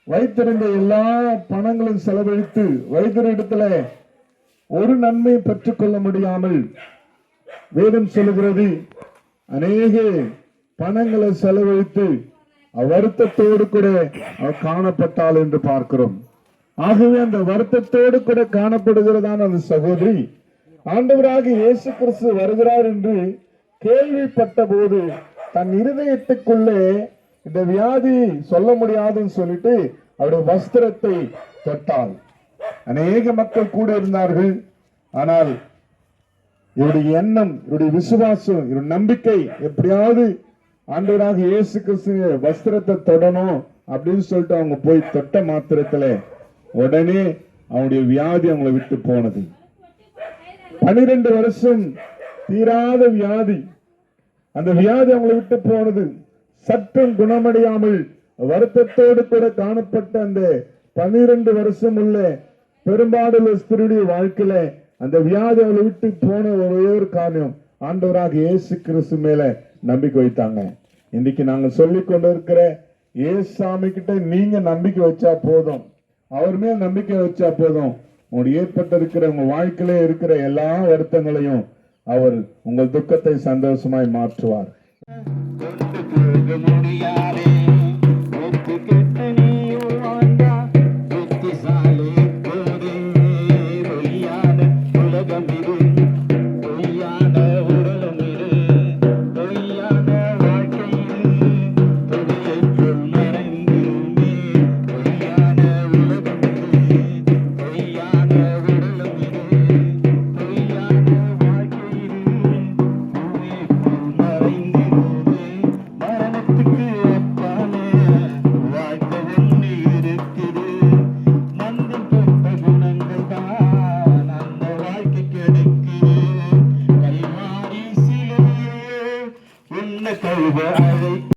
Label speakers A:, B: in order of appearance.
A: வைத்திருந்த எல்லா பணங்களும் செலவழித்து வைத்திருடத்துல ஒரு நன்மை பெற்றுக் கொள்ள முடியாமல் வேதம் சொல்லுகிறது அநேக பணங்களை செலவழித்து வருத்தத்தோடு கூட அவர் காணப்பட்டாள் என்று பார்க்கிறோம். ஆகவே அந்த வருத்தத்தோடு கூட காணப்படுகிறதான அந்த சகோதரி ஆண்டவராக இயேசு கிறிஸ்து வருகிறார் என்று கேள்விப்பட்ட போது தன் இருதயத்துக்குள்ளே இந்த வியாதி சொல்ல முடியாதுன்னு சொல்லிட்டு அவருடைய வஸ்திரத்தை தொட்டாள். அநேக மக்கள் கூட இருந்தார்கள். ஆனால் இவருடைய எண்ணம், இவருடைய விசுவாசம், இவருடைய நம்பிக்கை எப்படியாவது ஆண்டவராக இயேசு கிறிஸ்து வஸ்திரத்தை தொடணும் அப்படின்னு சொல்லிட்டு அவங்க போய் தொட்ட மாத்திரத்துல உடனே அவனுடைய வியாதி அவங்களை விட்டு போனது. 12 வருஷம் தீராத வியாதி, அந்த வியாதி அவங்களை விட்டு போனது. சற்றும் குணமடையாமல் வருத்தத்தோடு கூட காணப்பட்ட அந்த 12 வருஷம் உள்ள பெரும்பாடுள்ள ஸ்திரீடைய வாழ்க்கையில அந்த வியாதி அவளை விட்டு போன ஒரே ஒரு காரணம் ஆண்டவராக இயேசு கிறிஸ்து மேல நம்பிக்கை வைத்தாங்க. இன்னைக்கு நாங்க சொல்லிக் கொண்டு இருக்கிற ஏசாமி கிட்ட நீங்க நம்பிக்கை வச்சா போதும், அவர் மேல் நம்பிக்கை வச்சா போதும், உங்களுக்கு ஏற்பட்டு இருக்கிற உங்க வாழ்க்கையில இருக்கிற எல்லா வருத்தங்களையும் அவர் உங்கள் துக்கத்தை சந்தோஷமாய் மாற்றுவார்.